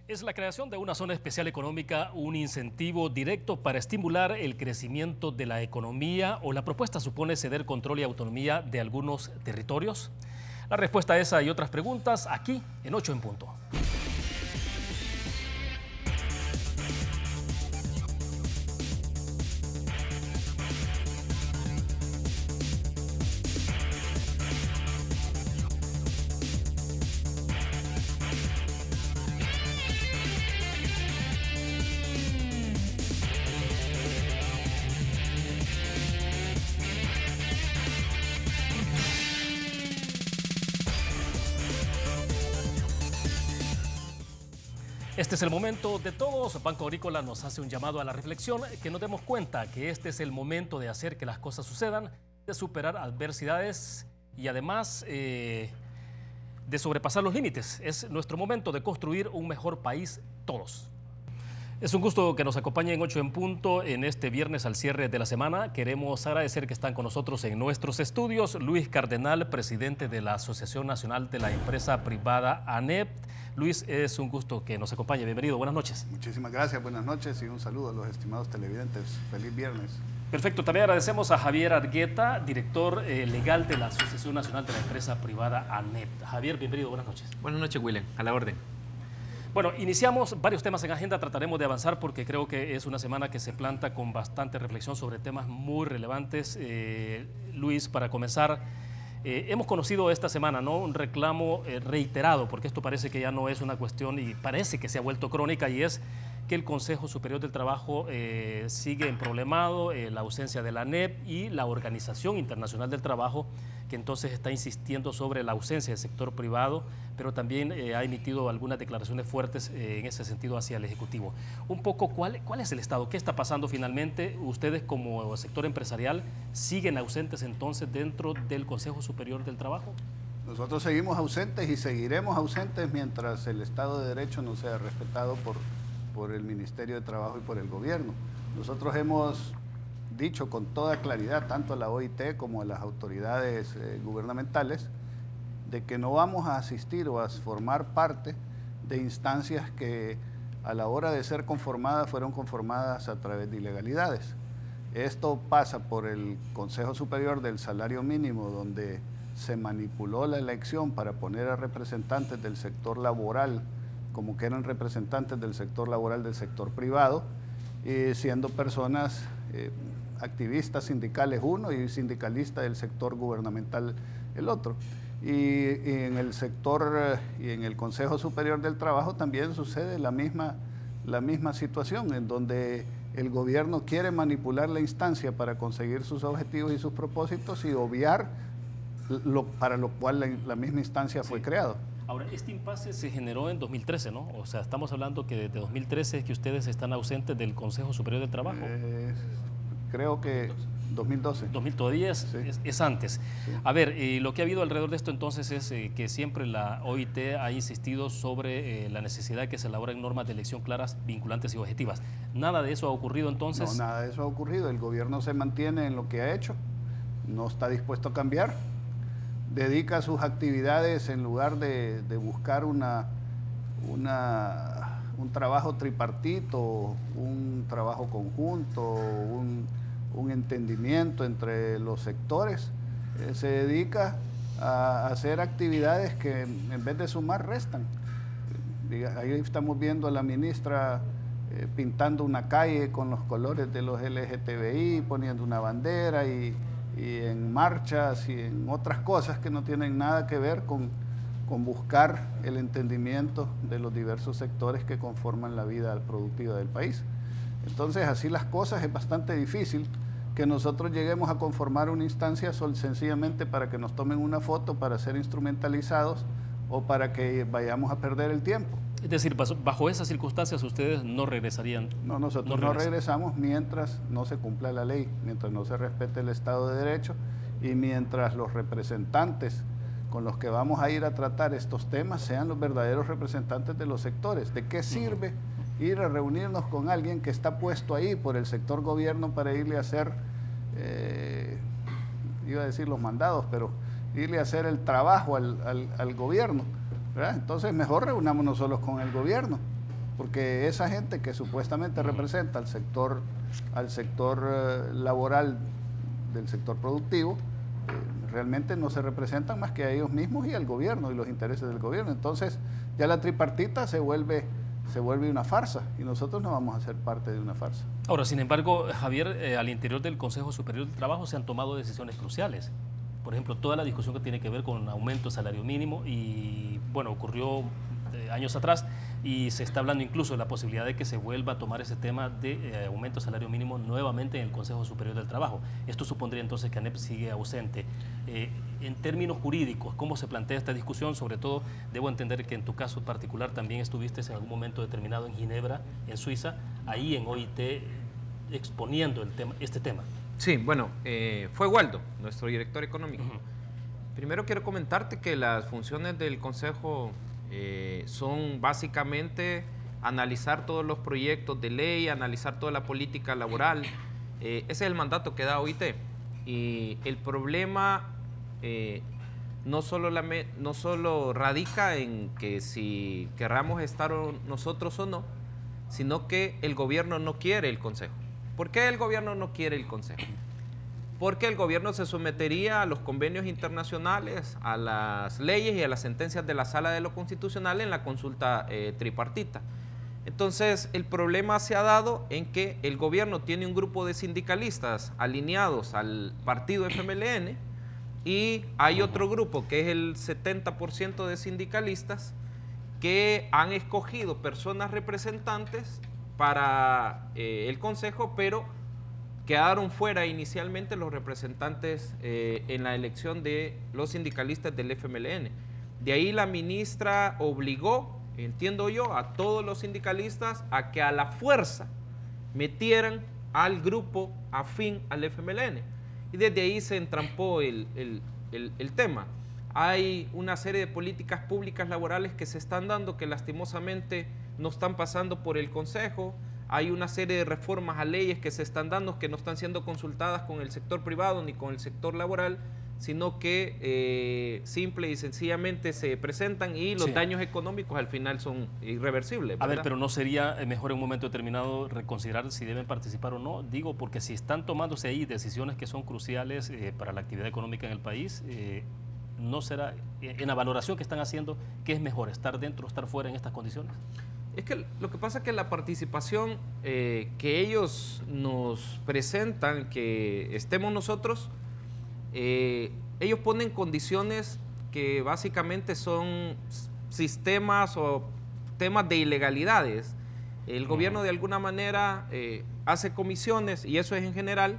Es la creación de una zona especial económica un incentivo directo para estimular el crecimiento de la economía o la propuesta supone ceder control y autonomía de algunos territorios? La respuesta a esa y otras preguntas aquí en 8 en punto. Este es el momento de todos. Banco Agrícola nos hace un llamado a la reflexión, que nos demos cuenta que este es el momento de hacer que las cosas sucedan, de superar adversidades y además de sobrepasar los límites. Es nuestro momento de construir un mejor país todos. Es un gusto que nos acompañen en 8 en punto en este viernes al cierre de la semana. Queremos agradecer que están con nosotros en nuestros estudios Luis Cardenal, presidente de la Asociación Nacional de la Empresa Privada ANEP. Luis, es un gusto que nos acompañe. Bienvenido, buenas noches. Muchísimas gracias, buenas noches y un saludo a los estimados televidentes. Feliz viernes. Perfecto, también agradecemos a Javier Argueta, director legal de la Asociación Nacional de la Empresa Privada ANEP. Javier, bienvenido, buenas noches. Buenas noches, William, a la orden. Bueno, iniciamos varios temas en agenda, trataremos de avanzar porque creo que es una semana que se planta con bastante reflexión sobre temas muy relevantes. Luis, para comenzar, hemos conocido esta semana, ¿no?, un reclamo reiterado, porque esto parece que ya no es una cuestión y parece que se ha vuelto crónica, y es que el Consejo Superior del Trabajo sigue emproblemado, la ausencia de la ANEP y la Organización Internacional del Trabajo, que entonces está insistiendo sobre la ausencia del sector privado, pero también ha emitido algunas declaraciones fuertes en ese sentido hacia el Ejecutivo. Un poco, ¿cuál es el estado? ¿Qué está pasando finalmente? ¿Ustedes como sector empresarial siguen ausentes entonces dentro del Consejo Superior del Trabajo? Nosotros seguimos ausentes y seguiremos ausentes mientras el Estado de Derecho no sea respetado por el Ministerio de Trabajo y por el gobierno. Nosotros hemos dicho con toda claridad, tanto a la OIT como a las autoridades gubernamentales, de que no vamos a asistir o a formar parte de instancias que a la hora de ser conformadas fueron conformadas a través de ilegalidades. Esto pasa por el Consejo Superior del Salario Mínimo, donde se manipuló la elección para poner a representantes del sector laboral como que eran representantes del sector laboral del sector privado, siendo personas activistas sindicales uno y sindicalistas del sector gubernamental el otro. Y en el sector y en el Consejo Superior del Trabajo también sucede la misma situación, en donde el gobierno quiere manipular la instancia para conseguir sus objetivos y sus propósitos y obviar para lo cual la misma instancia fue creada. Ahora, este impasse se generó en 2013, ¿no? O sea, estamos hablando que desde 2013 es que ustedes están ausentes del Consejo Superior del Trabajo. Creo que 2012. 2010 sí. es antes. Sí. A ver, lo que ha habido alrededor de esto entonces es que siempre la OIT ha insistido sobre la necesidad de que se elaboren normas de elección claras, vinculantes y objetivas. ¿Nada de eso ha ocurrido entonces? No, nada de eso ha ocurrido. El gobierno se mantiene en lo que ha hecho, no está dispuesto a cambiar. Dedica sus actividades, en lugar de buscar un trabajo tripartito, un trabajo conjunto, un entendimiento entre los sectores, se dedica a hacer actividades que en vez de sumar restan. Ahí estamos viendo a la ministra pintando una calle con los colores de los LGTBI, poniendo una bandera y en marchas y en otras cosas que no tienen nada que ver con buscar el entendimiento de los diversos sectores que conforman la vida productiva del país. Entonces, así las cosas, es bastante difícil que nosotros lleguemos a conformar una instancia sencillamente para que nos tomen una foto, para ser instrumentalizados o para que vayamos a perder el tiempo. Es decir, bajo esas circunstancias ustedes no regresarían. No, nosotros no regresamos mientras no se cumpla la ley, mientras no se respete el Estado de Derecho y mientras los representantes con los que vamos a ir a tratar estos temas sean los verdaderos representantes de los sectores. ¿De qué sirve ir a reunirnos con alguien que está puesto ahí por el sector gobierno para irle a hacer, iba a decir los mandados, pero irle a hacer el trabajo al gobierno? ¿Verdad? Entonces mejor reunámonos solos con el gobierno porque esa gente que supuestamente representa al sector laboral del sector productivo, realmente no se representan más que a ellos mismos y al gobierno y los intereses del gobierno. Entonces ya la tripartita se vuelve una farsa y nosotros no vamos a ser parte de una farsa. Ahora, sin embargo, Javier, al interior del Consejo Superior del Trabajo se han tomado decisiones cruciales. Por ejemplo, toda la discusión que tiene que ver con aumento del salario mínimo y, bueno, ocurrió años atrás y se está hablando incluso de la posibilidad de que se vuelva a tomar ese tema de aumento del salario mínimo nuevamente en el Consejo Superior del Trabajo. Esto supondría entonces que ANEP sigue ausente. En términos jurídicos, ¿cómo se plantea esta discusión? Sobre todo, debo entender que en tu caso particular también estuviste en algún momento determinado en Ginebra, en Suiza, ahí en OIT, exponiendo este tema. Sí, bueno, fue Waldo, nuestro director económico. Primero quiero comentarte que las funciones del Consejo son básicamente analizar todos los proyectos de ley, analizar toda la política laboral. Ese es el mandato que da OIT. Y el problema no solo radica en que si querramos estar nosotros o no, sino que el gobierno no quiere el Consejo. ¿Por qué el gobierno no quiere el Consejo? Porque el gobierno se sometería a los convenios internacionales, a las leyes y a las sentencias de la Sala de lo Constitucional en la consulta tripartita. Entonces, el problema se ha dado en que el gobierno tiene un grupo de sindicalistas alineados al partido FMLN y hay otro grupo que es el 70% de sindicalistas que han escogido personas representantes para el Consejo, pero quedaron fuera inicialmente los representantes en la elección de los sindicalistas del FMLN. De ahí la ministra obligó, entiendo yo, a todos los sindicalistas a que a la fuerza metieran al grupo afín al FMLN. Y desde ahí se entrampó el tema. Hay una serie de políticas públicas laborales que se están dando que lastimosamente no están pasando por el Consejo. Hay una serie de reformas a leyes que se están dando que no están siendo consultadas con el sector privado ni con el sector laboral, sino que simple y sencillamente se presentan y los daños económicos al final son irreversibles, ¿verdad? A ver, pero ¿no sería mejor en un momento determinado reconsiderar si deben participar o no? Digo, porque si están tomándose ahí decisiones que son cruciales para la actividad económica en el país, ¿no será en la valoración que están haciendo que es mejor estar dentro o estar fuera en estas condiciones? Es que lo que pasa es que la participación que ellos nos presentan, que estemos nosotros, ellos ponen condiciones que básicamente son sistemas o temas de ilegalidades. El gobierno de alguna manera hace comisiones, y eso es en general,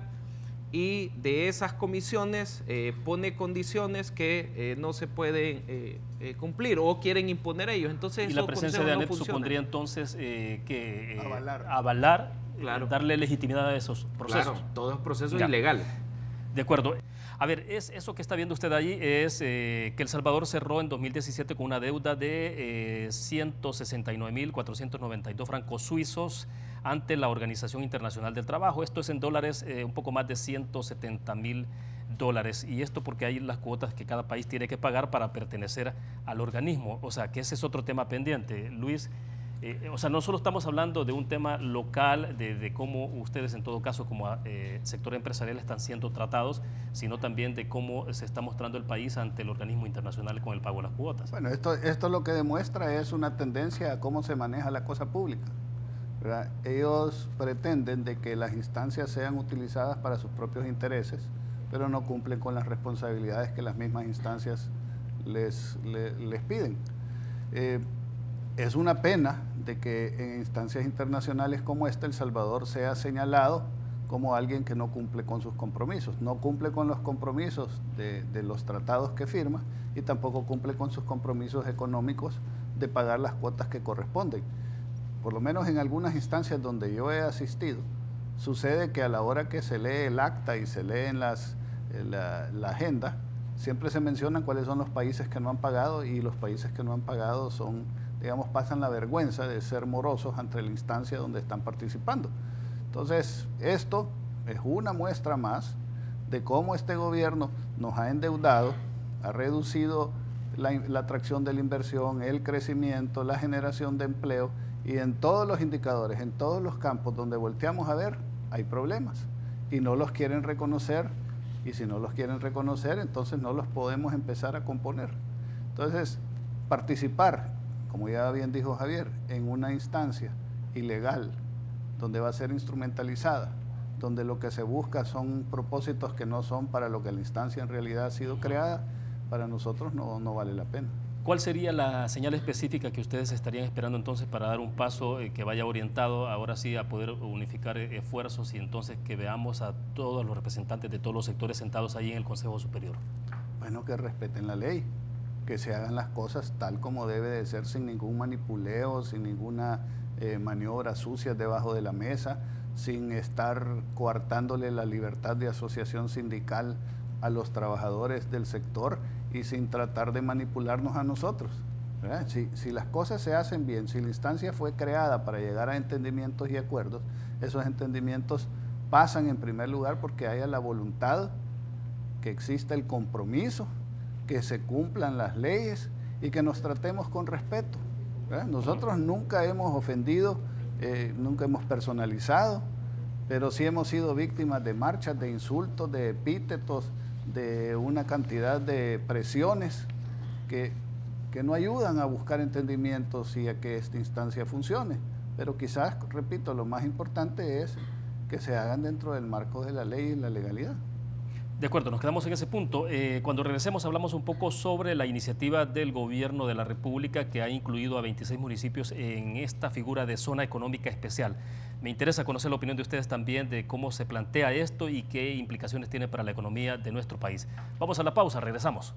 y de esas comisiones pone condiciones que no se pueden cumplir o quieren imponer ellos. Entonces, y la presencia de ANEP supondría entonces que avalar claro, darle legitimidad a esos procesos. Claro, todos procesos ilegales. De acuerdo. A ver, eso que está viendo usted ahí es que El Salvador cerró en 2017 con una deuda de 169.492 francos suizos ante la Organización Internacional del Trabajo. Esto es en dólares, un poco más de $170.000. Y esto porque hay las cuotas que cada país tiene que pagar para pertenecer al organismo. O sea, que ese es otro tema pendiente. Luis, o sea, no solo estamos hablando de un tema local, de cómo ustedes en todo caso como sector empresarial están siendo tratados, sino también de cómo se está mostrando el país ante el organismo internacional con el pago de las cuotas. Bueno, esto lo que demuestra es una tendencia a cómo se maneja la cosa pública, ¿verdad? Ellos pretenden de que las instancias sean utilizadas para sus propios intereses, pero no cumplen con las responsabilidades que las mismas instancias les piden. Es una pena de que en instancias internacionales como esta El Salvador sea señalado como alguien que no cumple con sus compromisos, no cumple con los compromisos de los tratados que firma y tampoco cumple con sus compromisos económicos de pagar las cuotas que corresponden. Por lo menos en algunas instancias donde yo he asistido, sucede que a la hora que se lee el acta y se lee la agenda, siempre se mencionan cuáles son los países que no han pagado, y los países que no han pagado son, digamos, pasan la vergüenza de ser morosos ante la instancia donde están participando. Entonces, esto es una muestra más de cómo este gobierno nos ha endeudado, ha reducido la atracción de la inversión, el crecimiento, la generación de empleo, Y en todos los indicadores, en todos los campos donde volteamos a ver, hay problemas. Y no los quieren reconocer. Y si no los quieren reconocer, entonces no los podemos empezar a componer. Entonces, participar, como ya bien dijo Javier, en una instancia ilegal, donde va a ser instrumentalizada, donde lo que se busca son propósitos que no son para lo que la instancia en realidad ha sido creada, para nosotros no vale la pena. ¿Cuál sería la señal específica que ustedes estarían esperando entonces para dar un paso que vaya orientado ahora sí a poder unificar esfuerzos y entonces que veamos a todos los representantes de todos los sectores sentados ahí en el Consejo Superior? Bueno, que respeten la ley, que se hagan las cosas tal como debe de ser, sin ningún manipuleo, sin ninguna maniobra sucia debajo de la mesa, sin estar coartándole la libertad de asociación sindical a los trabajadores del sector y sin tratar de manipularnos a nosotros. Si las cosas se hacen bien, si la instancia fue creada para llegar a entendimientos y acuerdos, esos entendimientos pasan en primer lugar porque haya la voluntad, que exista el compromiso, que se cumplan las leyes y que nos tratemos con respeto. Nosotros nunca hemos ofendido, nunca hemos personalizado, pero sí hemos sido víctimas de marchas, de insultos, de epítetos, de una cantidad de presiones que no ayudan a buscar entendimientos y a que esta instancia funcione. Pero quizás, repito, lo más importante es que se hagan dentro del marco de la ley y la legalidad. De acuerdo, nos quedamos en ese punto. Cuando regresemos hablamos un poco sobre la iniciativa del Gobierno de la República que ha incluido a 26 municipios en esta figura de zona económica especial. Me interesa conocer la opinión de ustedes también de cómo se plantea esto y qué implicaciones tiene para la economía de nuestro país. Vamos a la pausa, regresamos.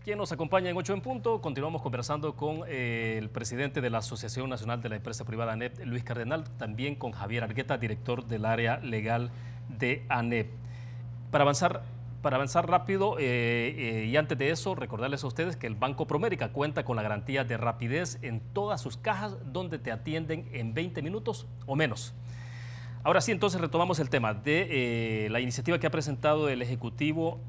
Quien nos acompaña en 8 en punto, continuamos conversando con el presidente de la Asociación Nacional de la Empresa Privada ANEP, Luis Cardenal, también con Javier Argueta, director del área legal de ANEP. Para avanzar rápido y antes de eso, recordarles a ustedes que el Banco Promérica cuenta con la garantía de rapidez en todas sus cajas, donde te atienden en 20 minutos o menos. Ahora sí, entonces retomamos el tema de la iniciativa que ha presentado el Ejecutivo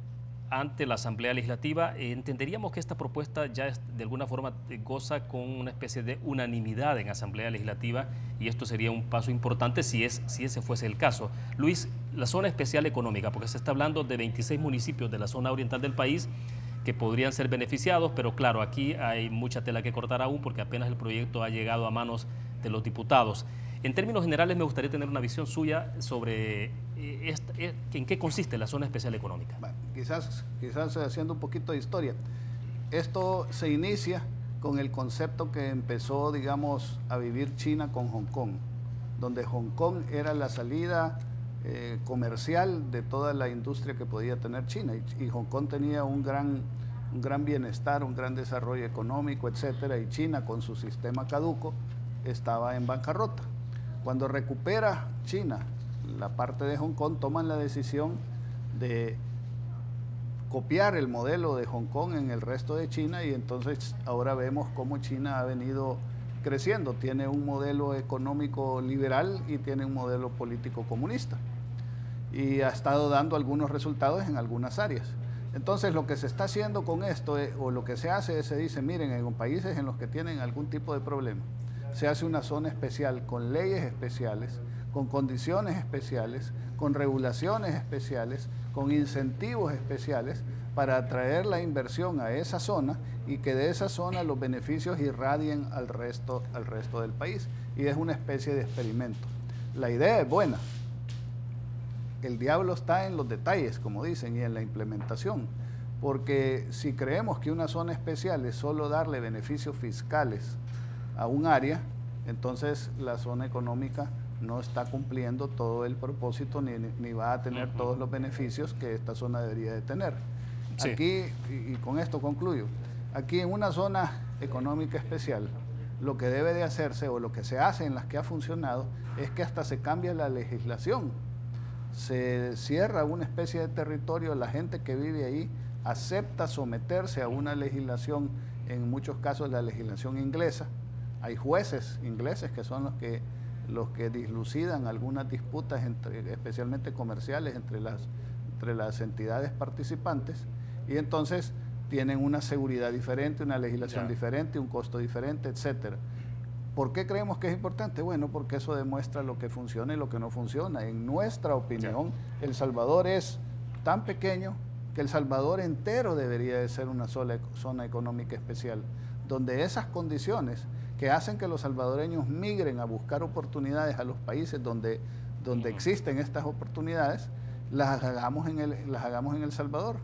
ante la Asamblea Legislativa. Entenderíamos que esta propuesta ya de alguna forma goza con una especie de unanimidad en Asamblea Legislativa y esto sería un paso importante si ese fuese el caso. Luis, la zona especial económica, porque se está hablando de 26 municipios de la zona oriental del país que podrían ser beneficiados, pero claro, aquí hay mucha tela que cortar aún porque apenas el proyecto ha llegado a manos de los diputados. En términos generales, me gustaría tener una visión suya sobre en qué consiste la zona especial económica. Bueno, quizás haciendo un poquito de historia. Esto se inicia con el concepto que empezó, digamos, a vivir China con Hong Kong, donde Hong Kong era la salida comercial de toda la industria que podía tener China. Y Hong Kong tenía un gran bienestar, un gran desarrollo económico, etcétera, y China, con su sistema caduco, estaba en bancarrota. Cuando recupera China la parte de Hong Kong, toman la decisión de copiar el modelo de Hong Kong en el resto de China y entonces ahora vemos cómo China ha venido creciendo. Tiene un modelo económico liberal y tiene un modelo político comunista y ha estado dando algunos resultados en algunas áreas. Entonces lo que se está haciendo con esto o lo que se hace es, se dice, miren, en países en los que tienen algún tipo de problema, se hace una zona especial con leyes especiales, con condiciones especiales, con regulaciones especiales, con incentivos especiales para atraer la inversión a esa zona y que de esa zona los beneficios irradien al resto del país. Y es una especie de experimento. La idea es buena. El diablo está en los detalles, como dicen, y en la implementación. Porque si creemos que una zona especial es solo darle beneficios fiscales a un área, entonces la zona económica no está cumpliendo todo el propósito ni va a tener todos los beneficios que esta zona debería de tener. Sí. Aquí, y con esto concluyo, aquí en una zona económica especial, lo que debe de hacerse o lo que se hace en las que ha funcionado es que hasta se cambia la legislación. Se cierra una especie de territorio, la gente que vive ahí acepta someterse a una legislación, en muchos casos la legislación inglesa. Hay jueces ingleses que son los que dilucidan algunas disputas, especialmente comerciales, entre las entre las entidades participantes y entonces tienen una seguridad diferente, una legislación diferente, un costo diferente, etcétera. ¿Por qué creemos que es importante? Bueno, porque eso demuestra lo que funciona y lo que no funciona. En nuestra opinión, El Salvador es tan pequeño que El Salvador entero debería de ser una sola zona económica especial, donde esas condiciones que hacen que los salvadoreños migren a buscar oportunidades a los países donde existen estas oportunidades, las hagamos en El Salvador.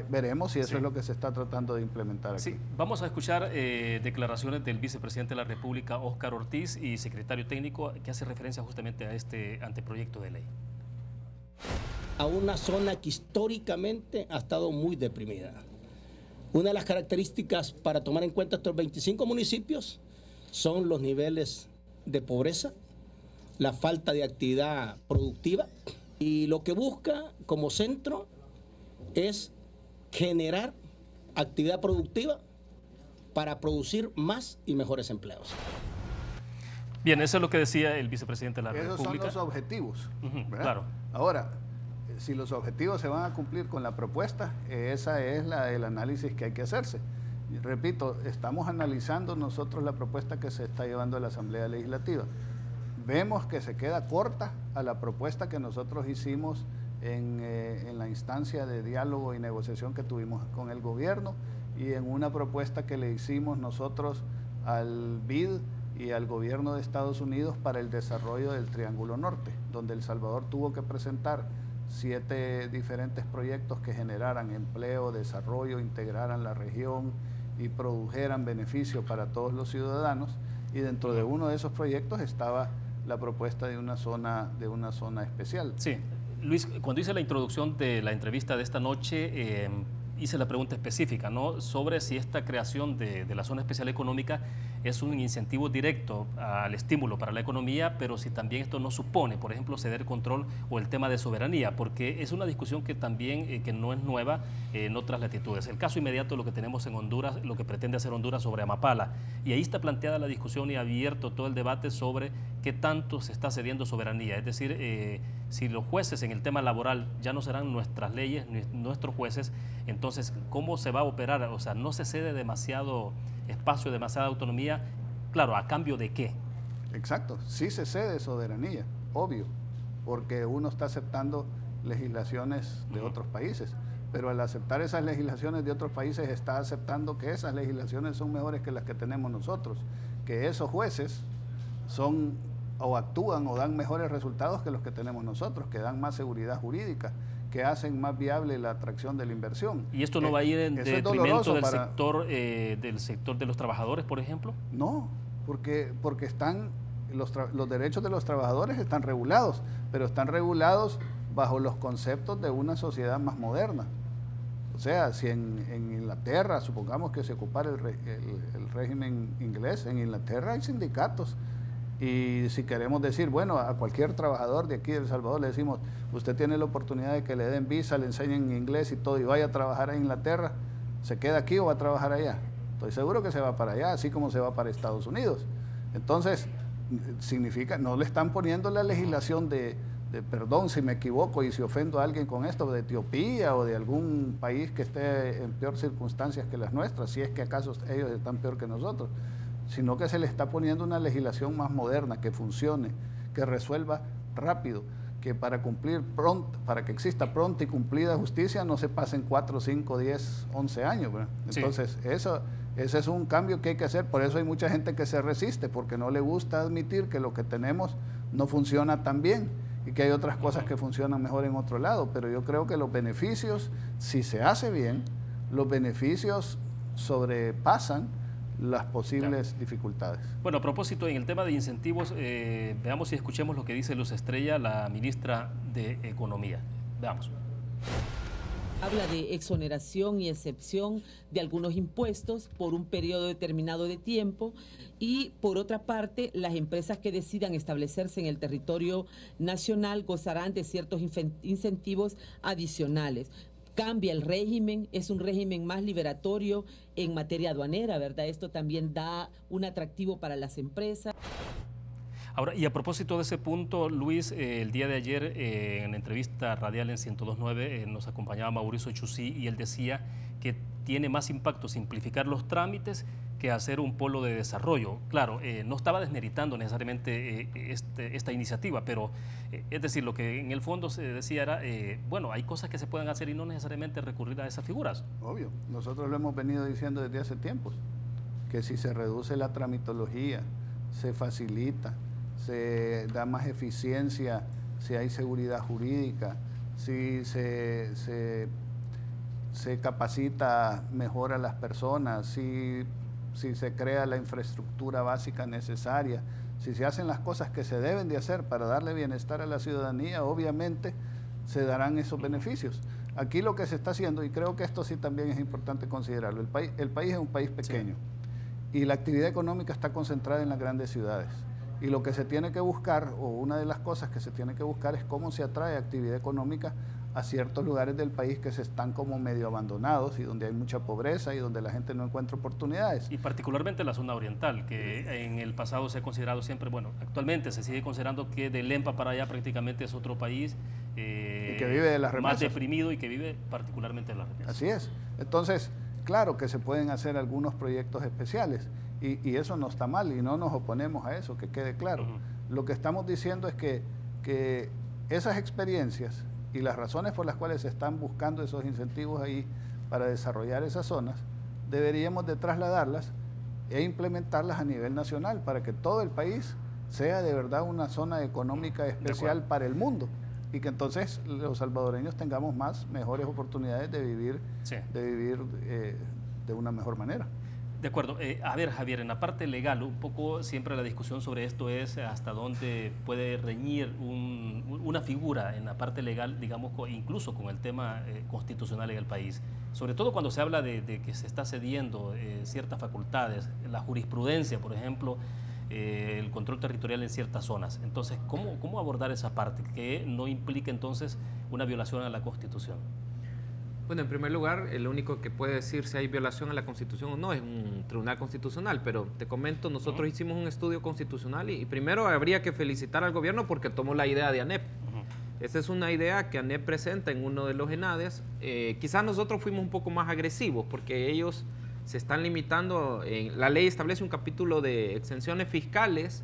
Veremos si eso es lo que se está tratando de implementar aquí. Sí, vamos a escuchar declaraciones del vicepresidente de la República, Óscar Ortiz, y secretario técnico, que hace referencia justamente a este anteproyecto de ley. A una zona que históricamente ha estado muy deprimida. Una de las características para tomar en cuenta estos 25 municipios son los niveles de pobreza, la falta de actividad productiva, y lo que busca como centro es generar actividad productiva para producir más y mejores empleos. Bien, eso es lo que decía el vicepresidente de la República. Esos son los objetivos, ¿verdad? Claro. Ahora, si los objetivos se van a cumplir con la propuesta, esa es el análisis que hay que hacerse. Y repito, estamos analizando nosotros la propuesta que se está llevando a la Asamblea Legislativa. Vemos que se queda corta a la propuesta que nosotros hicimos en la instancia de diálogo y negociación que tuvimos con el gobierno y en una propuesta que le hicimos nosotros al BID y al gobierno de Estados Unidos para el desarrollo del Triángulo Norte, donde El Salvador tuvo que presentar 7 diferentes proyectos que generaran empleo, desarrollo, integraran la región y produjeran beneficio para todos los ciudadanos, y dentro de uno de esos proyectos estaba la propuesta de una zona especial. Sí. Luis, cuando hice la introducción de la entrevista de esta noche, hice la pregunta específica, ¿no?, sobre si esta creación de la zona especial económica es un incentivo directo al estímulo para la economía, pero si también esto no supone, por ejemplo, ceder control o el tema de soberanía, porque es una discusión que también que no es nueva en otras latitudes. El caso inmediato, lo que tenemos en Honduras, lo que pretende hacer Honduras sobre Amapala, y ahí está planteada la discusión y abierto todo el debate sobre qué tanto se está cediendo soberanía, es decir, si los jueces en el tema laboral ya no serán nuestras leyes, nuestros jueces, entonces, ¿cómo se va a operar? O sea, no se cede demasiado espacio, demasiada autonomía, claro, ¿a cambio de qué? Exacto, sí se cede soberanía, obvio, porque uno está aceptando legislaciones de otros países, pero al aceptar esas legislaciones de otros países está aceptando que esas legislaciones son mejores que las que tenemos nosotros, que esos jueces son o actúan o dan mejores resultados que los que tenemos nosotros, que dan más seguridad jurídica, que hacen más viable la atracción de la inversión. ¿Y esto no va a ir en detrimento del sector de los trabajadores, por ejemplo? No, porque están los derechos de los trabajadores están regulados, pero están regulados bajo los conceptos de una sociedad más moderna. O sea, si en Inglaterra, supongamos que se ocupara el régimen inglés, en Inglaterra hay sindicatos. Y si queremos decir, bueno, a cualquier trabajador de aquí de El Salvador le decimos, usted tiene la oportunidad de que le den visa, le enseñen inglés y todo, y vaya a trabajar a Inglaterra, ¿se queda aquí o va a trabajar allá? Estoy seguro que se va para allá, así como se va para Estados Unidos. Entonces, significa, no le están poniendo la legislación de perdón si me equivoco y si ofendo a alguien con esto, de Etiopía o de algún país que esté en peor circunstancias que las nuestras, si es que acaso ellos están peor que nosotros, sino que se le está poniendo una legislación más moderna, que funcione, que resuelva rápido, que para cumplir pronto, para que exista pronta y cumplida justicia no se pasen 4, 5, 10, 11 años, ¿verdad? Entonces, sí, ese es un cambio que hay que hacer, por eso hay mucha gente que se resiste, porque no le gusta admitir que lo que tenemos no funciona tan bien y que hay otras cosas que funcionan mejor en otro lado, pero yo creo que los beneficios, si se hace bien, los beneficios sobrepasan las posibles dificultades. Bueno, a propósito, en el tema de incentivos, veamos y escuchemos lo que dice Luz Estrella, la ministra de Economía. Veamos. Habla de exoneración y excepción de algunos impuestos por un periodo determinado de tiempo y, por otra parte, las empresas que decidan establecerse en el territorio nacional gozarán de ciertos incentivos adicionales. Cambia el régimen, es un régimen más liberatorio en materia aduanera, ¿verdad? Esto también da un atractivo para las empresas. Ahora, y a propósito de ese punto, Luis, el día de ayer en la entrevista radial en 102.9 nos acompañaba Mauricio Chusí y él decía que tiene más impacto simplificar los trámites que hacer un polo de desarrollo. Claro, no estaba desmeritando necesariamente esta iniciativa, pero es decir, lo que en el fondo se decía era, bueno, hay cosas que se pueden hacer y no necesariamente recurrir a esas figuras. Obvio, nosotros lo hemos venido diciendo desde hace tiempos, que si se reduce la tramitología, se facilita, se da más eficiencia, si hay seguridad jurídica, si se capacita mejor a las personas, si se crea la infraestructura básica necesaria, si se hacen las cosas que se deben de hacer para darle bienestar a la ciudadanía, obviamente se darán esos beneficios. Aquí lo que se está haciendo, y creo que esto sí también es importante considerarlo, el país es un país pequeño, sí, y la actividad económica está concentrada en las grandes ciudades. Y lo que se tiene que buscar, o una de las cosas que se tiene que buscar, es cómo se atrae actividad económica a ciertos lugares del país que se están como medio abandonados y donde hay mucha pobreza y donde la gente no encuentra oportunidades. Y particularmente la zona oriental, que en el pasado se ha considerado siempre, bueno, actualmente se sigue considerando que de Lempa para allá prácticamente es otro país y que vive de las remesas, más deprimido y que vive particularmente de las remesas. Así es. Entonces, claro que se pueden hacer algunos proyectos especiales y eso no está mal y no nos oponemos a eso, que quede claro. Lo que estamos diciendo es que esas experiencias y las razones por las cuales se están buscando esos incentivos ahí para desarrollar esas zonas, deberíamos de trasladarlas e implementarlas a nivel nacional para que todo el país sea de verdad una zona económica especial para el mundo y que entonces los salvadoreños tengamos mejores oportunidades de vivir, sí, de una mejor manera. De acuerdo. A ver, Javier, en la parte legal, un poco siempre la discusión sobre esto es hasta dónde puede reñir una figura en la parte legal, digamos, incluso con el tema constitucional en el país. Sobre todo cuando se habla de que se está cediendo ciertas facultades, la jurisprudencia, por ejemplo, el control territorial en ciertas zonas. Entonces, ¿cómo abordar esa parte que no implique entonces una violación a la Constitución? Bueno, en primer lugar, el único que puede decir si hay violación a la Constitución o no es un tribunal constitucional, pero te comento, nosotros hicimos un estudio constitucional y primero habría que felicitar al gobierno porque tomó la idea de ANEP. Esta es una idea que ANEP presenta en uno de los ENADES. Quizás nosotros fuimos un poco más agresivos porque ellos se están limitando, la ley establece un capítulo de exenciones fiscales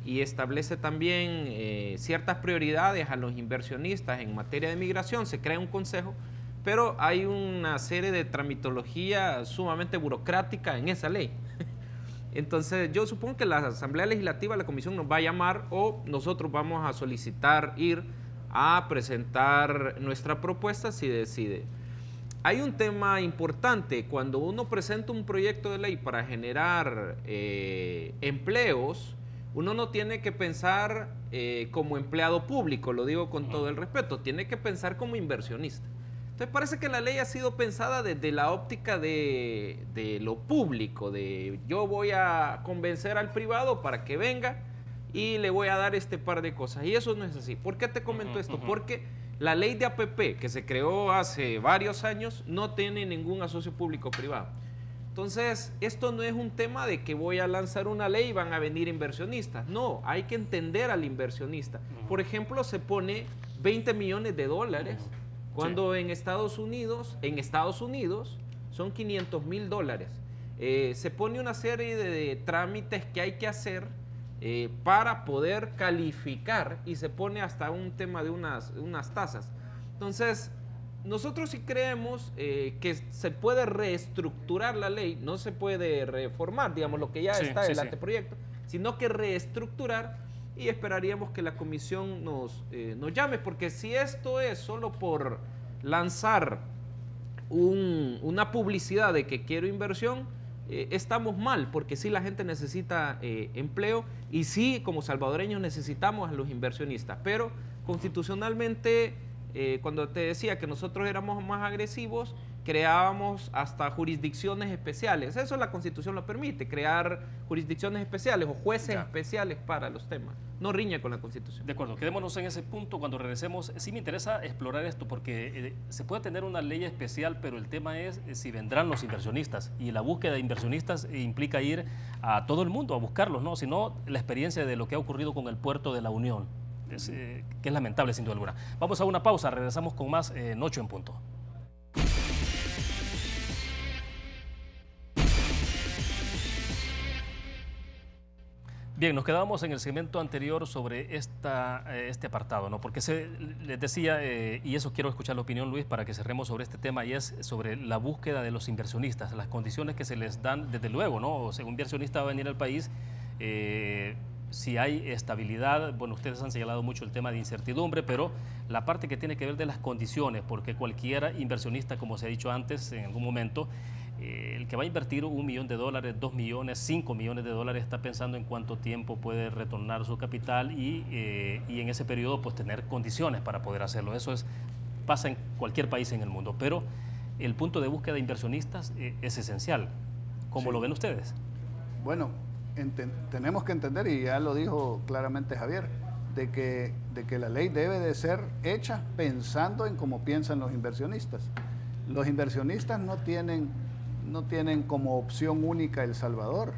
y establece también ciertas prioridades a los inversionistas en materia de migración, se crea un consejo, pero hay una serie de tramitología sumamente burocrática en esa ley. Entonces yo supongo que la Asamblea Legislativa, la Comisión nos va a llamar o nosotros vamos a solicitar ir a presentar nuestra propuesta si decide. Hay un tema importante, cuando uno presenta un proyecto de ley para generar empleos, uno no tiene que pensar como empleado público, lo digo con todo el respeto, tiene que pensar como inversionista. Entonces parece que la ley ha sido pensada desde la óptica de lo público, de yo voy a convencer al privado para que venga y le voy a dar este par de cosas. Y eso no es así. ¿Por qué te comento esto? Porque la ley de APP que se creó hace varios años no tiene ningún asocio público-privado. Entonces, esto no es un tema de que voy a lanzar una ley y van a venir inversionistas. No, hay que entender al inversionista. Por ejemplo, se pone 20 millones de dólares. Cuando sí, en Estados Unidos son $500,000. Se pone una serie de trámites que hay que hacer para poder calificar y se pone hasta un tema de unas tasas. Entonces, nosotros sí creemos que se puede reestructurar la ley, no se puede reformar, digamos, lo que ya está del anteproyecto, sino que reestructurar. Y esperaríamos que la comisión nos llame, porque si esto es solo por lanzar una publicidad de que quiero inversión, estamos mal, porque sí la gente necesita empleo y sí como salvadoreños necesitamos a los inversionistas, pero constitucionalmente cuando te decía que nosotros éramos más agresivos, creábamos hasta jurisdicciones especiales. Eso la Constitución lo permite, crear jurisdicciones especiales o jueces especiales para los temas. No riña con la Constitución. De acuerdo, quedémonos en ese punto. Cuando regresemos, sí me interesa explorar esto, porque se puede tener una ley especial, pero el tema es si vendrán los inversionistas, y la búsqueda de inversionistas implica ir a todo el mundo a buscarlos, ¿no? Si no, la experiencia de lo que ha ocurrido con el puerto de la Unión, que es lamentable sin duda alguna. Vamos a una pausa, regresamos con más en 8 en punto. Bien, nos quedábamos en el segmento anterior sobre este apartado, ¿no? Porque les decía, y eso quiero escuchar la opinión, Luis, para que cerremos sobre este tema, y es sobre la búsqueda de los inversionistas, las condiciones que se les dan, desde luego, ¿no? O sea, un inversionista va a venir al país, si hay estabilidad, bueno, ustedes han señalado mucho el tema de incertidumbre, pero la parte que tiene que ver de las condiciones, porque cualquier inversionista, como se ha dicho antes, en algún momento, el que va a invertir $1 millón, $2 millones, $5 millones está pensando en cuánto tiempo puede retornar su capital y en ese periodo pues tener condiciones para poder hacerlo. Eso pasa en cualquier país en el mundo, pero el punto de búsqueda de inversionistas es esencial. ¿Cómo lo ven ustedes? Bueno, tenemos que entender, y ya lo dijo claramente Javier, de que la ley debe de ser hecha pensando en cómo piensan los inversionistas. Los inversionistas no tienen como opción única El Salvador.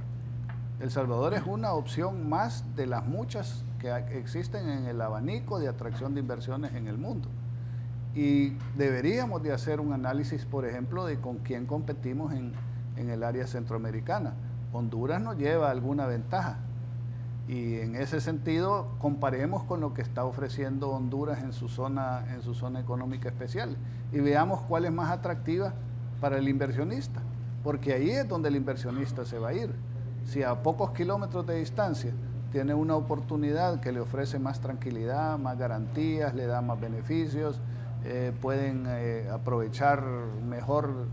El Salvador es una opción más de las muchas que existen en el abanico de atracción de inversiones en el mundo. Y deberíamos de hacer un análisis, por ejemplo, de con quién competimos en el área centroamericana. Honduras nos lleva alguna ventaja. Y en ese sentido, comparemos con lo que está ofreciendo Honduras en su zona económica especial y veamos cuál es más atractiva para el inversionista, porque ahí es donde el inversionista se va a ir. Si a pocos kilómetros de distancia tiene una oportunidad que le ofrece más tranquilidad, más garantías, le da más beneficios, pueden aprovechar mejor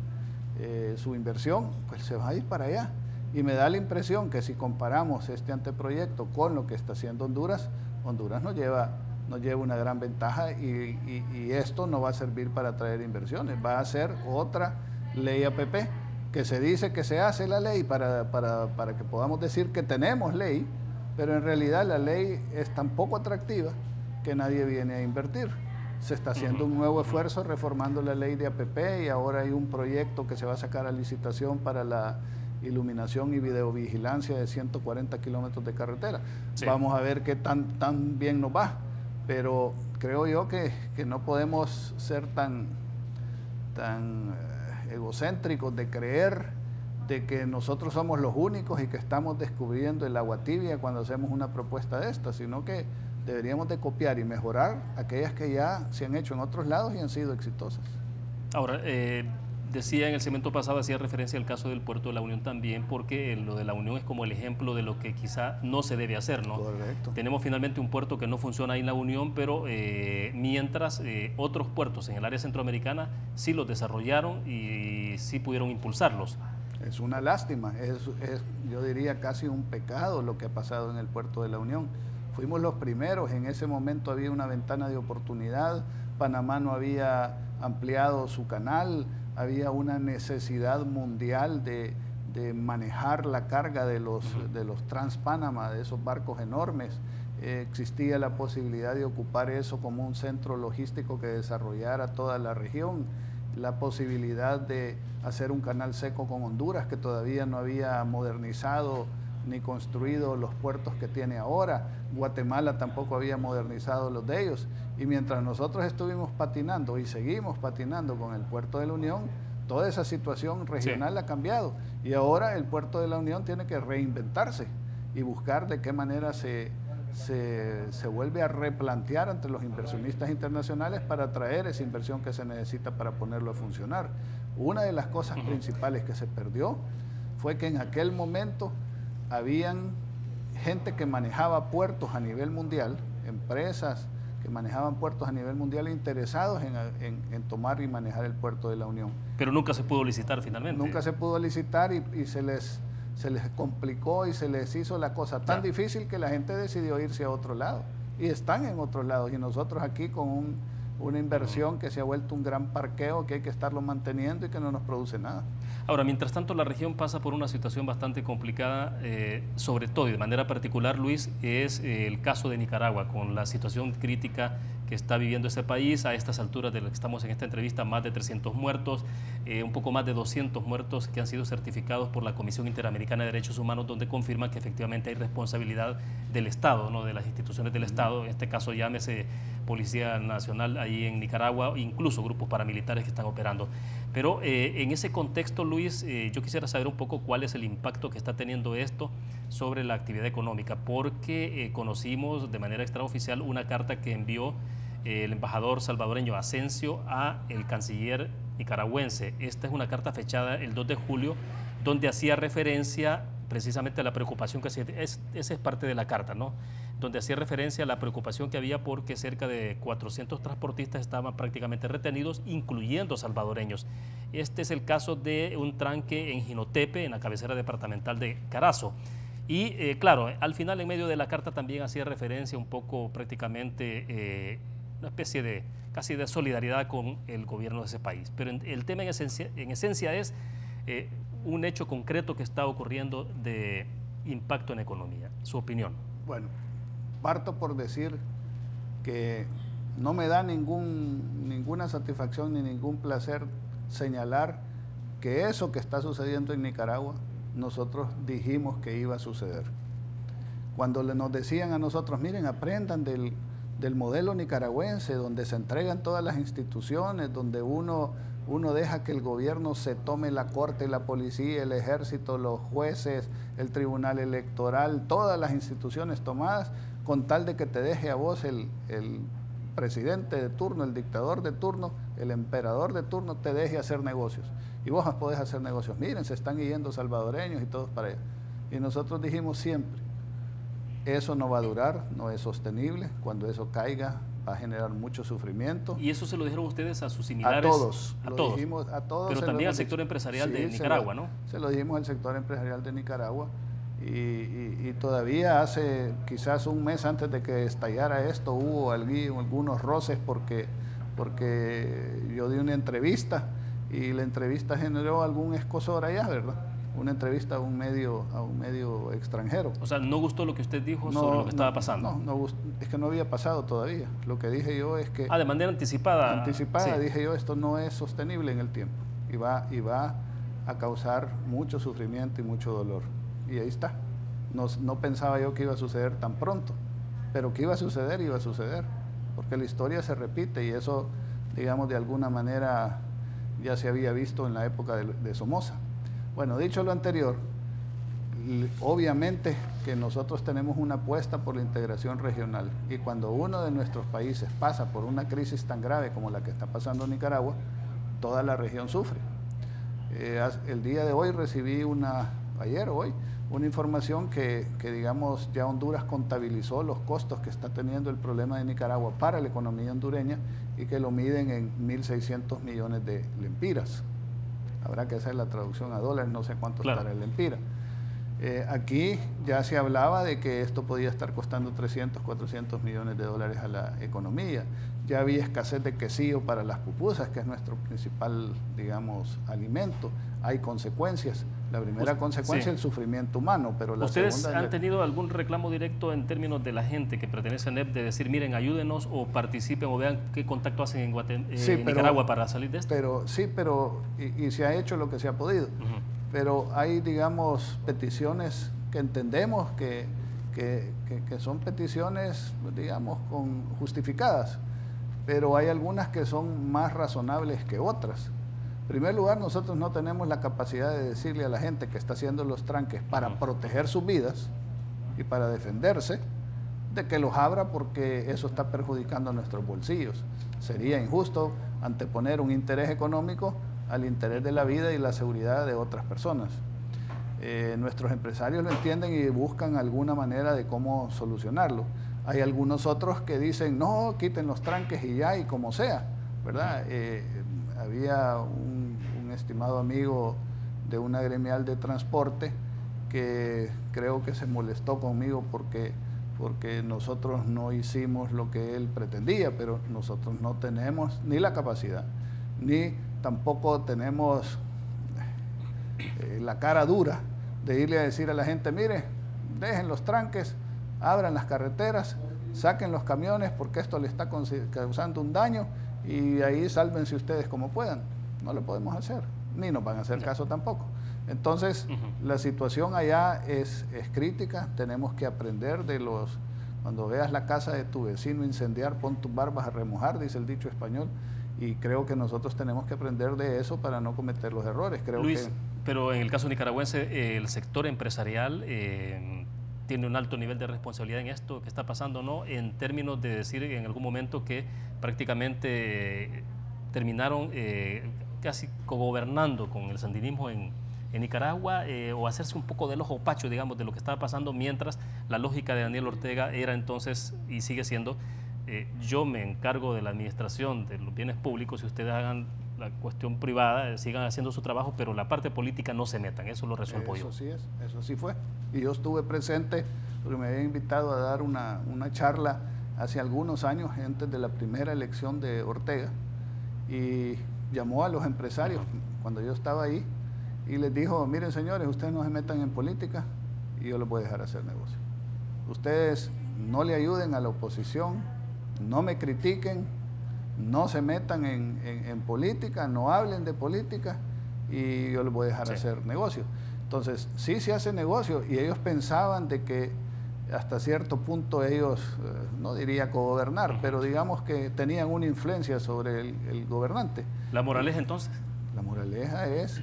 su inversión, pues se va a ir para allá. Y me da la impresión que si comparamos este anteproyecto con lo que está haciendo Honduras, Honduras nos lleva una gran ventaja y esto no va a servir para atraer inversiones, va a ser otra ley APP, que se dice que se hace la ley para que podamos decir que tenemos ley, pero en realidad la ley es tan poco atractiva que nadie viene a invertir. Se está haciendo un nuevo esfuerzo reformando la ley de APP y ahora hay un proyecto que se va a sacar a licitación para la iluminación y videovigilancia de 140 kilómetros de carretera. Sí. Vamos a ver qué tan bien nos va, pero creo yo que no podemos ser tan egocéntricos de creer de que nosotros somos los únicos y que estamos descubriendo el agua tibia cuando hacemos una propuesta de esta, sino que deberíamos de copiar y mejorar aquellas que ya se han hecho en otros lados y han sido exitosas. Ahora, decía en el segmento pasado, hacía referencia al caso del puerto de la Unión también, porque lo de la Unión es como el ejemplo de lo que quizá no se debe hacer, ¿no? Correcto. Tenemos finalmente un puerto que no funciona ahí en la Unión, pero mientras otros puertos en el área centroamericana sí los desarrollaron y sí pudieron impulsarlos. Es una lástima, yo diría casi un pecado lo que ha pasado en el puerto de la Unión. Fuimos los primeros, en ese momento había una ventana de oportunidad, Panamá no había ampliado su canal, había una necesidad mundial de manejar la carga de los Trans-Panamá, de esos barcos enormes. Existía la posibilidad de ocupar eso como un centro logístico que desarrollara toda la región, la posibilidad de hacer un canal seco con Honduras, que todavía no había modernizado ni construido los puertos que tiene ahora. Guatemala tampoco había modernizado los de ellos. Y mientras nosotros estuvimos patinando y seguimos patinando con el puerto de la Unión, toda esa situación regional ha cambiado. Y ahora el puerto de la Unión tiene que reinventarse y buscar de qué manera se vuelve a replantear ante los inversionistas internacionales para atraer esa inversión que se necesita para ponerlo a funcionar. Una de las cosas principales que se perdió fue que en aquel momento habían gente que manejaba puertos a nivel mundial, empresas que manejaban puertos a nivel mundial interesados en tomar y manejar el puerto de la Unión. Pero nunca se pudo licitar finalmente. Nunca se pudo licitar y se les complicó y se les hizo la cosa tan difícil que la gente decidió irse a otro lado. Y están en otros lados y nosotros aquí con una inversión que se ha vuelto un gran parqueo que hay que estarlo manteniendo y que no nos produce nada. Ahora, mientras tanto, la región pasa por una situación bastante complicada, sobre todo y de manera particular, Luis, es el caso de Nicaragua, con la situación crítica que está viviendo ese país. A estas alturas de lo que estamos en esta entrevista, más de 300 muertos, un poco más de 200 muertos que han sido certificados por la Comisión Interamericana de Derechos Humanos, donde confirman que efectivamente hay responsabilidad del Estado, ¿no?, de las instituciones del Estado, en este caso llámese Policía Nacional ahí en Nicaragua, incluso grupos paramilitares que están operando. Pero en ese contexto, Luis, yo quisiera saber un poco cuál es el impacto que está teniendo esto sobre la actividad económica, porque conocimos de manera extraoficial una carta que envió el embajador salvadoreño Asensio a el canciller nicaragüense. Esta es una carta fechada el 2 de julio, donde hacía referencia precisamente a la preocupación que hacía, esa es parte de la carta, ¿no?, donde hacía referencia a la preocupación que había porque cerca de 400 transportistas estaban prácticamente retenidos, incluyendo salvadoreños. Este es el caso de un tranque en Jinotepe, en la cabecera departamental de Carazo. Y claro, al final en medio de la carta también hacía referencia un poco prácticamente una especie de casi de solidaridad con el gobierno de ese país. Pero el tema en esencia es un hecho concreto que está ocurriendo de impacto en economía. Su opinión. Bueno, parto por decir que no me da ninguna satisfacción ni ningún placer señalar que eso que está sucediendo en Nicaragua, nosotros dijimos que iba a suceder. Cuando nos decían a nosotros, miren, aprendan del modelo nicaragüense, donde se entregan todas las instituciones, donde uno deja que el gobierno se tome la corte, la policía, el ejército, los jueces, el tribunal electoral, todas las instituciones tomadas, con tal de que te deje a vos el presidente de turno, el dictador de turno, el emperador de turno, te deje hacer negocios. Y vos podés hacer negocios. Miren, se están yendo salvadoreños y todos para allá. Y nosotros dijimos siempre, eso no va a durar, no es sostenible. Cuando eso caiga, va a generar mucho sufrimiento. ¿Y eso se lo dijeron ustedes a sus similares? A todos. A todos. Dijimos, a todos. Pero también al sector empresarial de Nicaragua, ¿no? Se lo dijimos al sector empresarial de Nicaragua. Y todavía hace quizás un mes antes de que estallara esto, hubo algunos roces porque yo di una entrevista y la entrevista generó algún escozor allá, ¿verdad? Una entrevista a un medio extranjero. O sea, ¿no gustó lo que usted dijo sobre lo que estaba pasando? No, es que no había pasado todavía. Lo que dije yo es que... de manera anticipada. Anticipada, sí. Dije yo, esto no es sostenible en el tiempo y va a causar mucho sufrimiento y mucho dolor. Y ahí está. No pensaba yo que iba a suceder tan pronto, pero que iba a suceder, porque la historia se repite y eso, digamos, de alguna manera ya se había visto en la época de Somoza. Bueno, dicho lo anterior, obviamente que nosotros tenemos una apuesta por la integración regional y cuando uno de nuestros países pasa por una crisis tan grave como la que está pasando Nicaragua, toda la región sufre. El día de hoy recibí una información que digamos ya Honduras contabilizó los costos que está teniendo el problema de Nicaragua para la economía hondureña y que lo miden en 1.600 millones de lempiras. Habrá que hacer la traducción a dólares, no sé cuánto estará el lempira. Aquí ya se hablaba de que esto podía estar costando 300, 400 millones de dólares a la economía. Ya había escasez de quesillo para las pupusas, que es nuestro principal, digamos, alimento. Hay consecuencias. La primera consecuencia es el sufrimiento humano, pero la ¿Ustedes segunda... han tenido algún reclamo directo en términos de la gente que pertenece a NEP de decir, miren, ayúdenos o participen o vean qué contacto hacen en Nicaragua para salir de esto? Pero se ha hecho lo que se ha podido. Pero hay, digamos, peticiones que entendemos que son peticiones, digamos, justificadas, pero hay algunas que son más razonables que otras. En primer lugar, nosotros no tenemos la capacidad de decirle a la gente que está haciendo los tranques para proteger sus vidas y para defenderse, de que los abra porque eso está perjudicando a nuestros bolsillos. Sería injusto anteponer un interés económico al interés de la vida y la seguridad de otras personas. Nuestros empresarios lo entienden y buscan alguna manera de cómo solucionarlo. Hay algunos otros que dicen, no, quiten los tranques y ya, y como sea, ¿verdad? Había un estimado amigo de una gremial de transporte que creo que se molestó conmigo porque porque nosotros no hicimos lo que él pretendía, pero nosotros no tenemos ni la capacidad, ni tampoco tenemos la cara dura de irle a decir a la gente, mire, dejen los tranques, abran las carreteras, saquen los camiones porque esto le está causando un daño y ahí sálvense ustedes como puedan. No lo podemos hacer, ni nos van a hacer caso tampoco. Entonces, la situación allá es crítica, tenemos que aprender de los... Cuando veas la casa de tu vecino incendiar, pon tus barbas a remojar, dice el dicho español, y creo que nosotros tenemos que aprender de eso para no cometer los errores. Creo Luis, pero en el caso nicaragüense, el sector empresarial tiene un alto nivel de responsabilidad en esto que está pasando, ¿no? En términos de decir en algún momento que prácticamente terminaron casi cogobernando con el sandinismo en Nicaragua, o hacerse un poco del ojo pacho, digamos, de lo que estaba pasando, mientras la lógica de Daniel Ortega era entonces, y sigue siendo, yo me encargo de la administración de los bienes públicos y ustedes hagan la cuestión privada, sigan haciendo su trabajo, pero la parte política no se metan, eso lo resuelvo yo. Eso sí es, eso sí fue. Y yo estuve presente, porque me había invitado a dar una charla hace algunos años, antes de la primera elección de Ortega, y llamó a los empresarios cuando yo estaba ahí, y les dijo, miren señores, ustedes no se metan en política y yo les voy a dejar hacer negocio. Ustedes no le ayuden a la oposición, no me critiquen, no se metan en política, no hablen de política y yo les voy a dejar hacer negocio. Entonces, sí se hace negocio y ellos pensaban de que hasta cierto punto ellos, no diría cogobernar, pero digamos que tenían una influencia sobre el gobernante. ¿La moraleja entonces? La moraleja es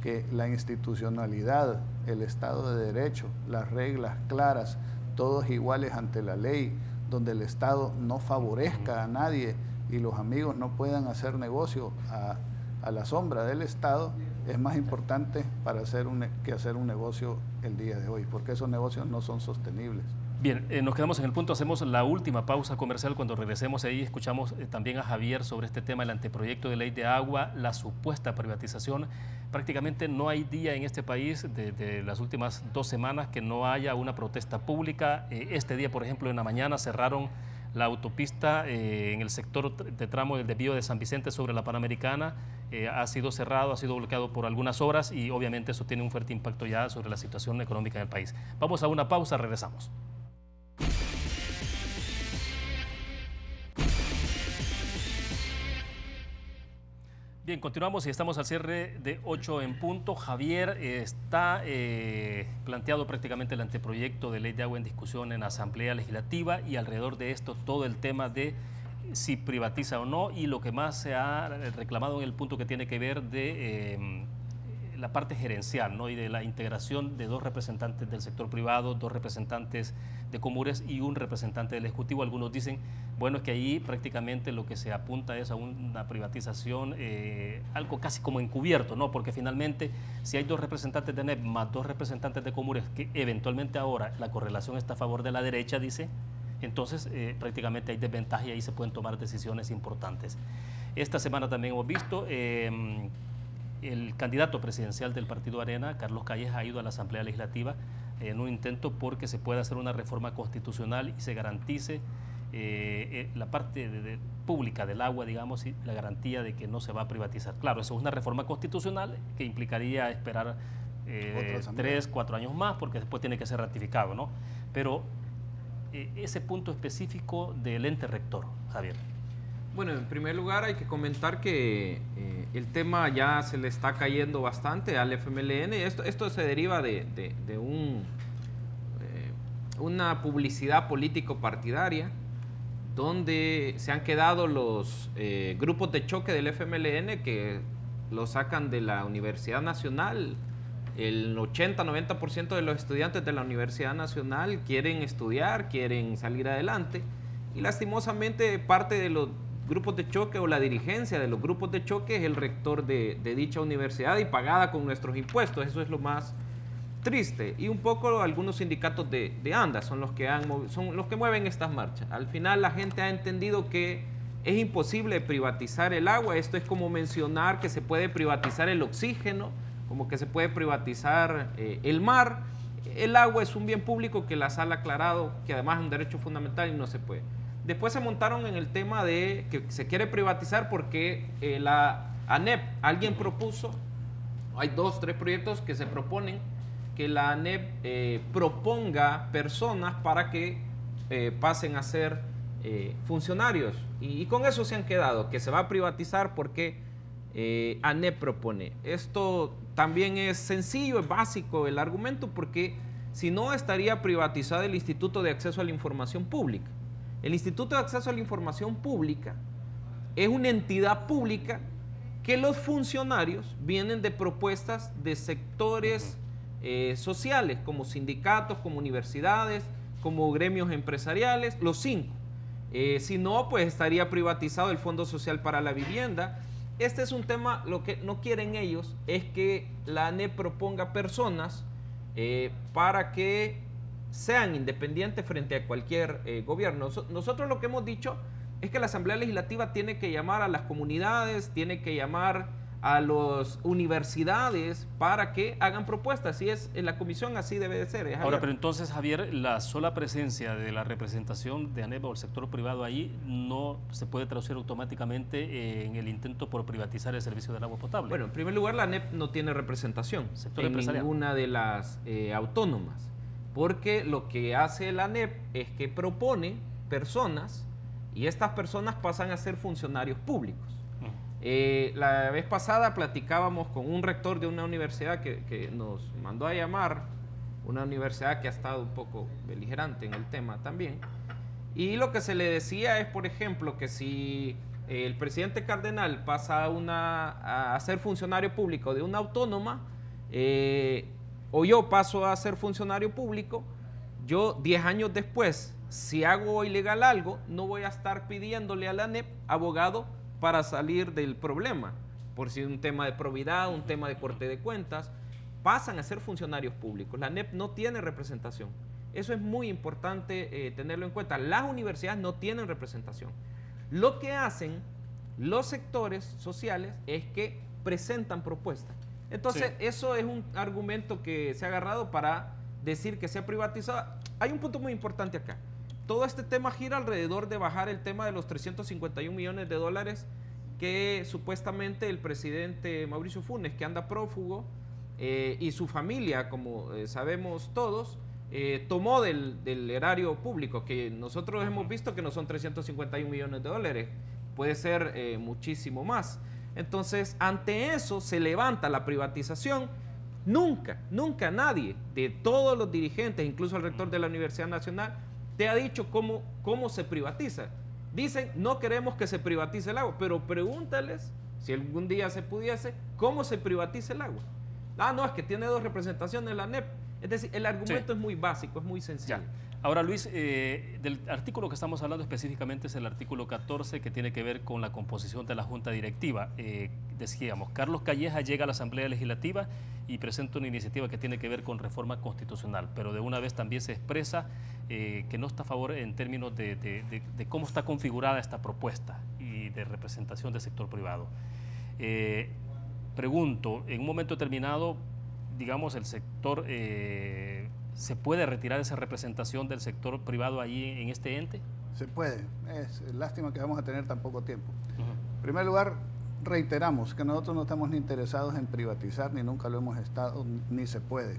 que la institucionalidad, el Estado de Derecho, las reglas claras, todos iguales ante la ley, donde el Estado no favorezca a nadie y los amigos no puedan hacer negocio a la sombra del Estado, es más importante para hacer que hacer un negocio el día de hoy, porque esos negocios no son sostenibles. Bien, nos quedamos en el punto, hacemos la última pausa comercial. Cuando regresemos ahí escuchamos también a Javier sobre este tema, el anteproyecto de ley de agua, la supuesta privatización. Prácticamente no hay día en este país de las últimas 2 semanas que no haya una protesta pública. Este día, por ejemplo, en la mañana cerraron la autopista en el sector de tramo del desvío de San Vicente sobre la Panamericana. Ha sido cerrado, ha sido bloqueado por algunas horas y obviamente eso tiene un fuerte impacto ya sobre la situación económica del país. Vamos a una pausa, regresamos. Bien, continuamos y estamos al cierre de 8 en punto. Javier, está planteado prácticamente el anteproyecto de ley de agua en discusión en la Asamblea Legislativa y alrededor de esto todo el tema de si privatiza o no y lo que más se ha reclamado en el punto que tiene que ver de la parte gerencial, ¿no? Y de la integración de 2 representantes del sector privado, 2 representantes de Comures y un representante del Ejecutivo. Algunos dicen, bueno, es que ahí prácticamente lo que se apunta es a una privatización, algo casi como encubierto, ¿no? Porque finalmente, si hay 2 representantes de NEP más 2 representantes de Comures, que eventualmente ahora la correlación está a favor de la derecha, dice, entonces prácticamente hay desventaja y ahí se pueden tomar decisiones importantes. Esta semana también hemos visto... el candidato presidencial del Partido Arena, Carlos Calles, ha ido a la Asamblea Legislativa en un intento porque se pueda hacer una reforma constitucional y se garantice la parte pública del agua, digamos, y la garantía de que no se va a privatizar. Claro, eso es una reforma constitucional que implicaría esperar 3, 4 años más porque después tiene que ser ratificado, ¿no? Pero ese punto específico del ente rector, Javier. Bueno, en primer lugar hay que comentar que el tema ya se le está cayendo bastante al FMLN. Esto se deriva de una publicidad político-partidaria donde se han quedado los grupos de choque del FMLN que lo sacan de la Universidad Nacional. El 80-90% de los estudiantes de la Universidad Nacional quieren estudiar, quieren salir adelante y lastimosamente parte de los grupos de choque o la dirigencia de los grupos de choque es el rector de dicha universidad y pagada con nuestros impuestos. Eso es lo más triste. Y un poco algunos sindicatos de ANDA son los que mueven estas marchas. Al final la gente ha entendido que es imposible privatizar el agua. Esto es como mencionar que se puede privatizar el oxígeno, como que se puede privatizar el mar. el agua es un bien público que la sala ha aclarado, que además es un derecho fundamental y no se puede. Después se montaron en el tema de que se quiere privatizar porque la ANEP, alguien propuso, hay 2, 3 proyectos que se proponen que la ANEP proponga personas para que pasen a ser funcionarios. Y con eso se han quedado, que se va a privatizar porque ANEP propone. Esto también es sencillo, es básico el argumento, porque si no estaría privatizado el Instituto de Acceso a la Información Pública. El Instituto de Acceso a la Información Pública es una entidad pública que los funcionarios vienen de propuestas de sectores sociales, como sindicatos, como universidades, como gremios empresariales, los 5. Si no, pues estaría privatizado el Fondo Social para la Vivienda. Este es un tema, lo que no quieren ellos es que la ANEP proponga personas para que sean independientes frente a cualquier gobierno. Nosotros lo que hemos dicho es que la Asamblea Legislativa tiene que llamar a las comunidades, tiene que llamar a las universidades para que hagan propuestas. Si es en la comisión, así debe de ser. Ahora, pero entonces, Javier, la sola presencia de la representación de ANEP o el sector privado ahí no se puede traducir automáticamente en el intento por privatizar el servicio del agua potable. Bueno, en primer lugar, la ANEP no tiene representación en ninguna de las autónomas, porque lo que hace la ANEP es que propone personas y estas personas pasan a ser funcionarios públicos. La vez pasada platicábamos con un rector de una universidad que nos mandó a llamar, una universidad que ha estado un poco beligerante en el tema también, y lo que se le decía es, por ejemplo, que si el presidente cardenal pasa a ser funcionario público de una autónoma, o yo paso a ser funcionario público, yo 10 años después, si hago ilegal algo, no voy a estar pidiéndole a la ANEP abogado para salir del problema, por si es un tema de probidad, un tema de corte de cuentas, pasan a ser funcionarios públicos. La ANEP no tiene representación. Eso es muy importante tenerlo en cuenta. Las universidades no tienen representación. Lo que hacen los sectores sociales es que presentan propuestas. Entonces, sí, eso es un argumento que se ha agarrado para decir que se ha privatizado. Hay un punto muy importante acá. Todo este tema gira alrededor de bajar el tema de los 351 millones de dólares que supuestamente el presidente Mauricio Funes, que anda prófugo, y su familia, como sabemos todos, tomó del erario público, que nosotros hemos visto que no son 351 millones de dólares, puede ser muchísimo más. Entonces, ante eso se levanta la privatización. Nunca nadie de todos los dirigentes, incluso el rector de la Universidad Nacional, te ha dicho cómo se privatiza. Dicen, no queremos que se privatice el agua, pero pregúntales, si algún día se pudiese, ¿cómo se privatiza el agua? Ah, no, es que tiene 2 representaciones la ANEP. Es decir, el argumento es muy básico, es muy sencillo. Ya. Ahora, Luis, del artículo que estamos hablando específicamente es el artículo 14, que tiene que ver con la composición de la Junta Directiva. Decíamos, Carlos Calleja llega a la Asamblea Legislativa y presenta una iniciativa que tiene que ver con reforma constitucional, pero de una vez también se expresa que no está a favor en términos de cómo está configurada esta propuesta y de representación del sector privado. Pregunto, en un momento determinado, digamos, el sector... ¿se puede retirar esa representación del sector privado allí en este ente? Se puede. Es lástima que vamos a tener tan poco tiempo. En primer lugar, reiteramos que nosotros no estamos ni interesados en privatizar, ni nunca lo hemos estado, ni se puede.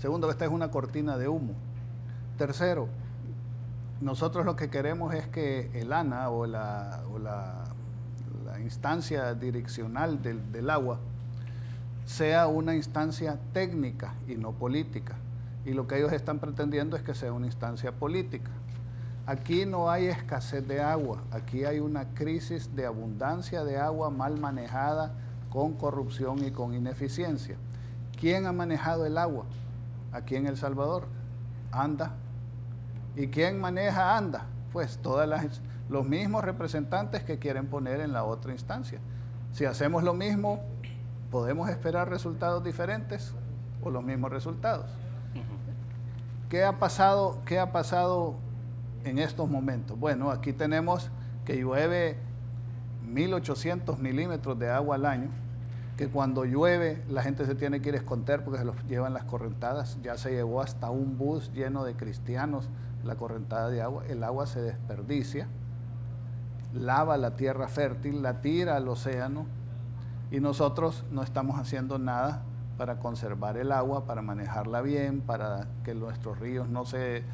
Segundo, esta es una cortina de humo. Tercero, nosotros lo que queremos es que el ANA o la instancia direccional del agua sea una instancia técnica y no política. Y lo que ellos están pretendiendo es que sea una instancia política. Aquí no hay escasez de agua, aquí hay una crisis de abundancia de agua mal manejada, con corrupción y con ineficiencia. ¿Quién ha manejado el agua aquí en El Salvador? ANDA. ¿Y quién maneja ANDA? Pues los mismos representantes que quieren poner en la otra instancia. Si hacemos lo mismo, ¿podemos esperar resultados diferentes o los mismos resultados? ¿Qué ha pasado en estos momentos? Bueno, aquí tenemos que llueve 1.800 milímetros de agua al año, que cuando llueve la gente se tiene que ir a esconder porque se los llevan las correntadas. Ya se llevó hasta un bus lleno de cristianos la correntada de agua. El agua se desperdicia, lava la tierra fértil, la tira al océano, y nosotros no estamos haciendo nada para conservar el agua, para manejarla bien, para que nuestros ríos no se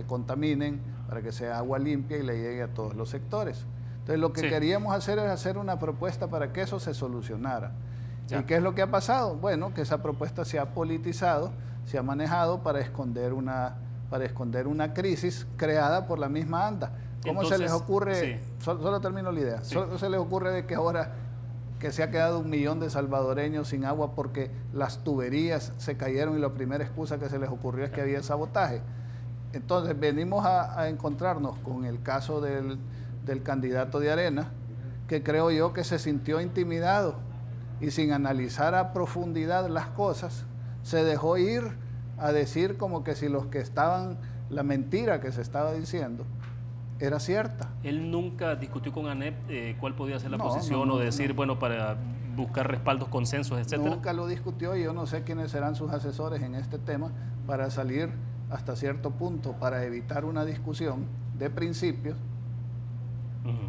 contaminen, para que sea agua limpia y le llegue a todos los sectores. Entonces lo que queríamos hacer es hacer una propuesta para que eso se solucionara. ¿Y qué es lo que ha pasado? Bueno, que esa propuesta se ha politizado, se ha manejado para esconder una crisis creada por la misma ANDA. ¿Cómo se les ocurre? Solo termino la idea. Solo se les ocurre de que ahora que se ha quedado 1 millón de salvadoreños sin agua porque las tuberías se cayeron y la primera excusa que se les ocurrió es que había sabotaje? Entonces venimos a encontrarnos con el caso del candidato de Arena, que creo yo que se sintió intimidado y sin analizar a profundidad las cosas, se dejó ir a decir como que si la mentira que se estaba diciendo era cierta. ¿Él nunca discutió con ANEP cuál podía ser la posición o decir, bueno, para buscar respaldos, consensos, etcétera? Nunca lo discutió y yo no sé quiénes serán sus asesores en este tema para salir hasta cierto punto, para evitar una discusión de principios,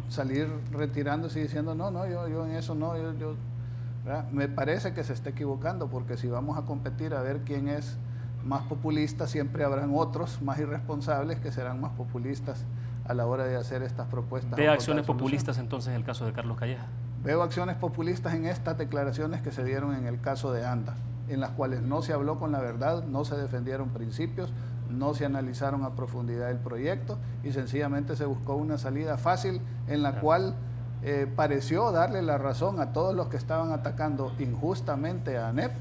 salir retirándose y diciendo, no, yo en eso no, ¿verdad? Me parece que se está equivocando, porque si vamos a competir a ver quién es más populista, siempre habrán otros más irresponsables que serán más populistas a la hora de hacer estas propuestas. ¿Ve acciones populistas entonces en el caso de Carlos Calleja? Veo acciones populistas en estas declaraciones que se dieron en el caso de ANDA, en las cuales no se habló con la verdad, no se defendieron principios, no se analizaron a profundidad el proyecto y sencillamente se buscó una salida fácil en la cual pareció darle la razón a todos los que estaban atacando injustamente a ANEP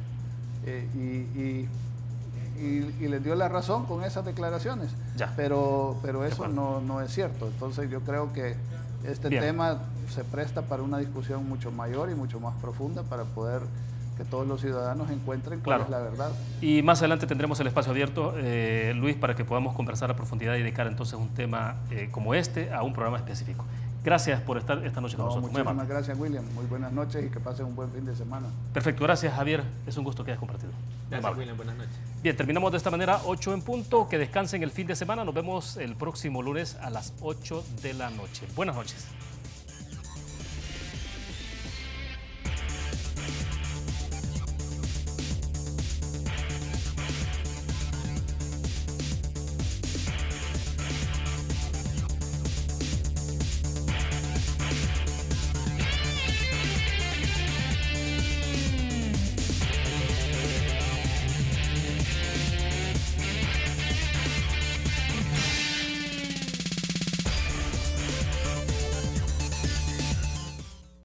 y les dio la razón con esas declaraciones. Pero eso no es cierto. Entonces yo creo que este tema se presta para una discusión mucho mayor y mucho más profunda para poder que todos los ciudadanos encuentren cuál es la verdad. Y más adelante tendremos el espacio abierto, Luis, para que podamos conversar a profundidad y dedicar entonces un tema como este a un programa específico. Gracias por estar esta noche con nosotros. Muchísimas gracias, William. Muy buenas noches y que pasen un buen fin de semana. Perfecto, gracias, Javier. Es un gusto que hayas compartido. Gracias, William. Buenas noches. Bien, terminamos de esta manera, 8 en punto. Que descansen el fin de semana. Nos vemos el próximo lunes a las 8 de la noche. Buenas noches.